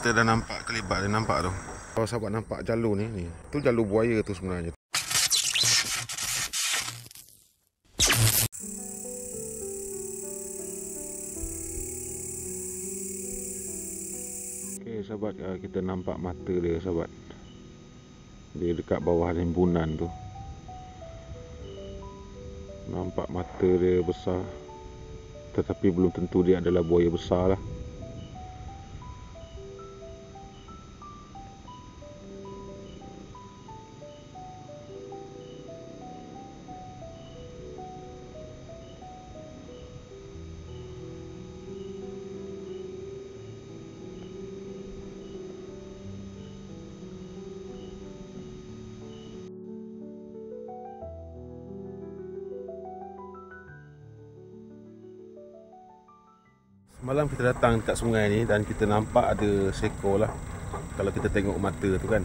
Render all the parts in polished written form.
kita dah nampak kelibat dia, nampak tu. Kalau sahabat nampak jalur ni, tu jalur buaya tu sebenarnya. Okey sahabat, kita nampak mata dia sahabat. Dia dekat bawah rimbunan tu. Nampak mata dia besar. Tetapi belum tentu dia adalah buaya besar lah. Malam kita datang dekat sungai ni dan kita nampak ada seekor lah. Kalau kita tengok mata tu kan.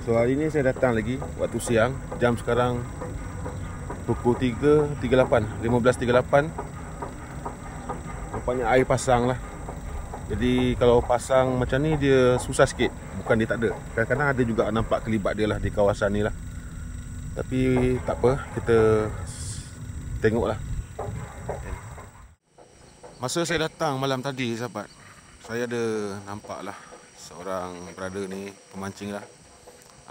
So hari ni saya datang lagi waktu siang. Jam sekarang pukul 3.38, 15.38. Nampaknya air pasang lah. Jadi kalau pasang macam ni dia susah sikit. Bukan dia tak ada. Kadang-kadang ada juga nampak kelibat dia lah di kawasan ni lah. Tapi tak apa, kita tengok lah. Masa saya datang malam tadi sahabat, saya ada nampak lah seorang brother ni pemancing lah.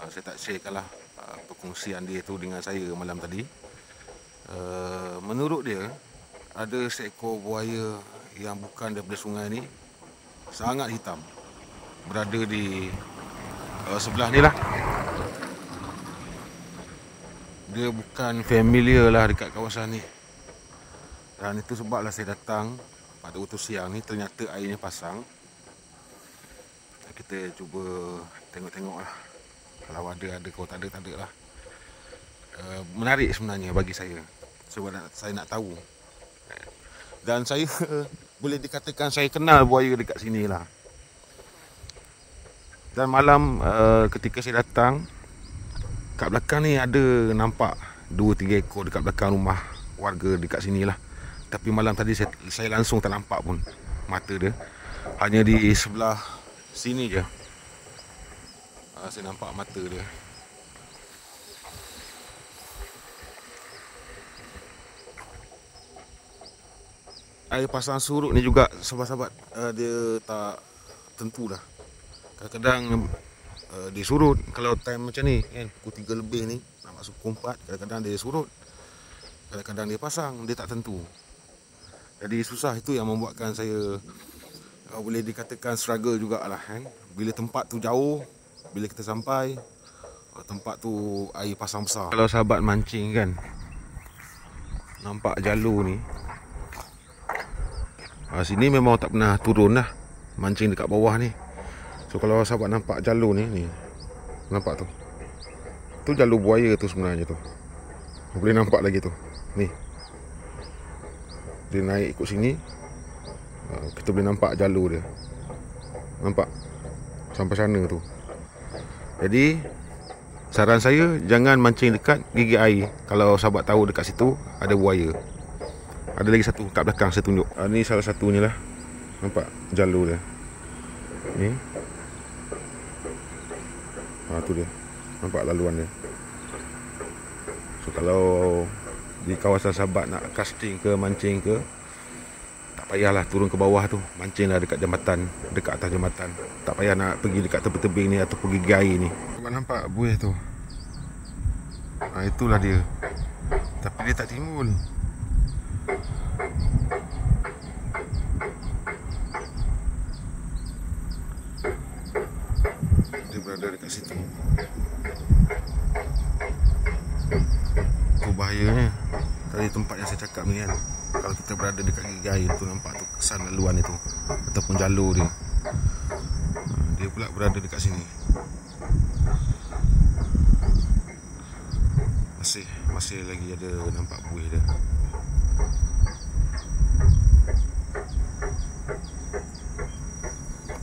Saya tak sharekan lah perkongsian dia tu dengan saya malam tadi. Menurut dia, ada seekor buaya yang bukan daripada sungai ni, sangat hitam, berada di sebelah ni lah. Dia bukan familiar lah dekat kawasan ni. Dan itu sebablah saya datang pada waktu siang ni. Ternyata airnya pasang. Kita cuba tengok-tengok lah. Kalau ada, kalau tak ada lah. Menarik sebenarnya bagi saya. Sebab saya nak tahu. Dan saya boleh dikatakan saya kenal buaya dekat sini lah. Dan malam ketika saya datang, kat belakang ni ada nampak 2-3 ekor dekat belakang rumah warga dekat sini lah. Tapi malam tadi saya langsung tak nampak pun mata dia. Hanya di sebelah sini je saya nampak mata dia. Air pasang surut ni juga sahabat-sahabat, dia tak tentu dah. Kadang-kadang dia surut kalau time macam ni kan, pukul 3 lebih ni nak masuk pukul 4. Kadang-kadang dia surut, kadang-kadang dia pasang, dia tak tentu. Jadi susah, itu yang membuatkan saya boleh dikatakan struggle jugalah kan. Bila tempat tu jauh, bila kita sampai tempat tu air pasang besar. Kalau sahabat mancing kan, nampak jalur ni, sini memang tak pernah turun lah mancing dekat bawah ni. So kalau sahabat nampak jalur ni nampak tu, tu jalur buaya tu sebenarnya tu. Boleh nampak lagi tu. Ni dia naik ikut sini, kita boleh nampak jalur dia. Nampak sampai sana tu. Jadi saran saya, jangan mancing dekat gigi air. Kalau sahabat tahu dekat situ ada buaya. Ada lagi satu kat belakang saya tunjuk. Ni salah satunya lah. Nampak jalur dia ni. Tu dia. Nampak laluan dia. So kalau di kawasan sahabat nak casting ke mancing ke, tak payahlah turun ke bawah tu. Mancinglah dekat jambatan, dekat atas jambatan. Tak payah nak pergi dekat tebing-tebing ni atau pergi air ni. Nampak buih tu. Itulah dia. Tapi dia tak timbul. Dia berada dekat situ. Itu bahayanya. Tadi tempat yang saya cakap ni kan, kalau kita berada dekat gigi air tu, nampak tu kesan laluan itu ataupun jalur dia. Dia pula berada dekat sini. Masih lagi ada nampak buih dia.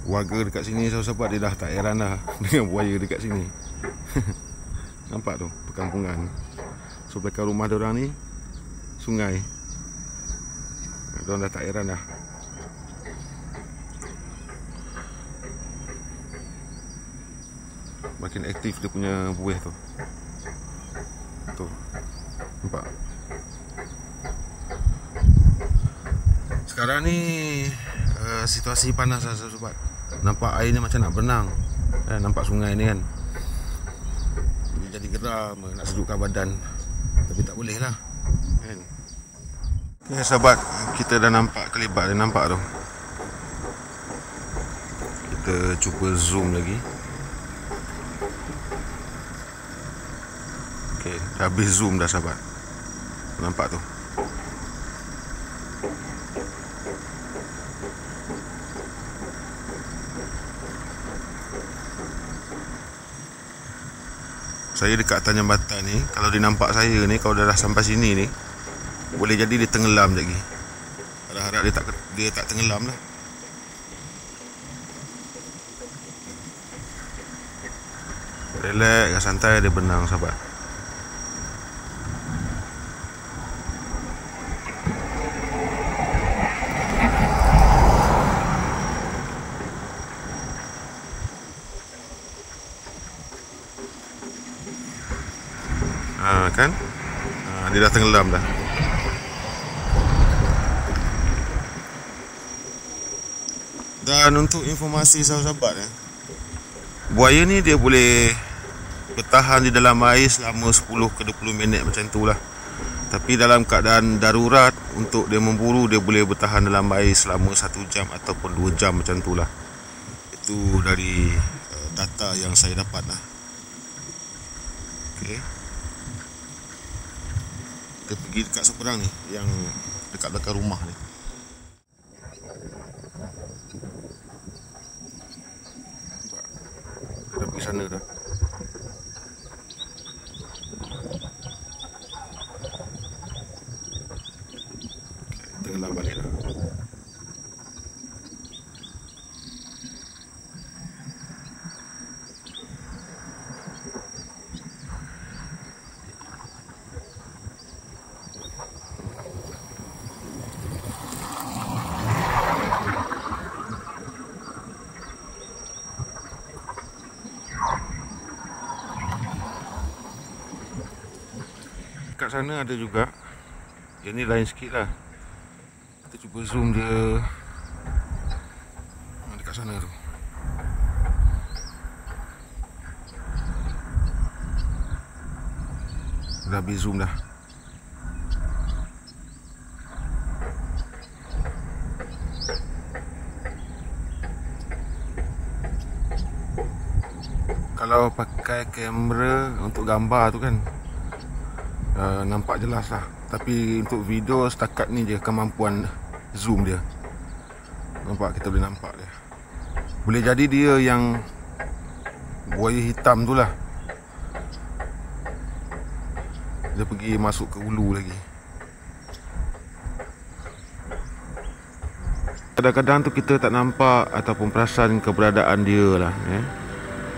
Warga dekat sini sahabat-sahabat, dia dah tak heran dah dengan buaya dekat sini. Nampak tu perkampungan. So belakang rumah diorang ni sungai. Diorang dah tak heran dah. makin aktif dia punya buih tu. Tu. Nampak? Sekarang ni situasi panas lah sobat. Nampak air ni macam nak berenang. Nampak sungai ni kan. Dia jadi geram, nak sejukkan badan. Tapi tak boleh lah kan? Okay, sahabat, kita dah nampak kelibat dia nampak tu. Kita cuba zoom lagi. Okay, dah habis zoom dah sahabat. Nampak tu. Saya dekat atas jambatan ni. Kalau dia nampak saya ni, kalau dah sampai sini ni, boleh jadi dia tenggelam lagi. Harap-harap dia tak tenggelam lah. Relax, santai, dia berenang sahabat. Kan? Dia dah tenggelam dah. Dan untuk informasi sahabat-sahabat, buaya ni dia boleh bertahan di dalam air selama 10 ke 20 minit macam tu lah. Tapi dalam keadaan darurat, untuk dia memburu, dia boleh bertahan dalam air selama 1 jam ataupun 2 jam macam tu lah. Itu dari data yang saya dapat lah. Okay. Kita pergi dekat seberang ni, yang dekat belakang rumah ni. Nampak? Kita dah pergi sana dah. Okay, tenggelam balik dah. Kat sana ada juga. Yang ni lain sikit lah. Kita cuba zoom dia. Dekat sana tu. Dah habis zoom dah. Kalau pakai kamera untuk gambar tu kan, nampak jelas lah. Tapi untuk video setakat ni je kemampuan zoom dia. Nampak, kita boleh nampak dia. Boleh jadi dia yang buaya hitam tu lah. Dia pergi masuk ke hulu lagi. Kadang-kadang tu kita tak nampak ataupun perasan keberadaan dia lah,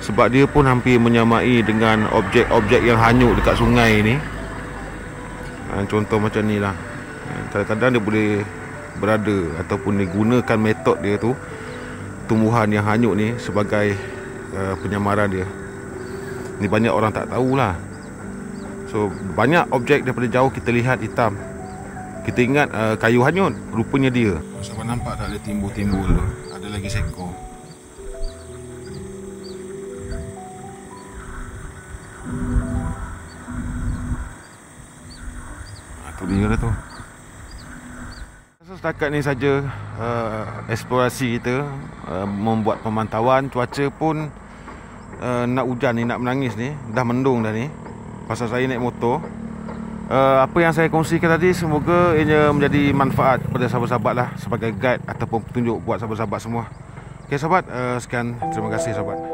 sebab dia pun hampir menyamai dengan objek-objek yang hanyut dekat sungai ni. Contoh macam ni lah. Kadang-kadang dia boleh berada ataupun digunakan metod dia tu, tumbuhan yang hanyut ni, sebagai penyamaran dia. Ni banyak orang tak tahulah. So banyak objek daripada jauh kita lihat hitam, kita ingat kayu hanyut, rupanya dia. Sampai nampak tak ada timbul-timbul tu. Ada lagi seekor. Dia dah tu. So, setakat ni saja eksplorasi kita, membuat pemantauan. Cuaca pun nak hujan ni, nak menangis ni. Dah mendung dah ni. Pasal saya naik motor. Apa yang saya kongsikan tadi, semoga ia menjadi manfaat kepada sahabat-sahabat lah, sebagai guide ataupun petunjuk buat sahabat-sahabat semua. Okay sahabat, sekian, terima kasih sahabat.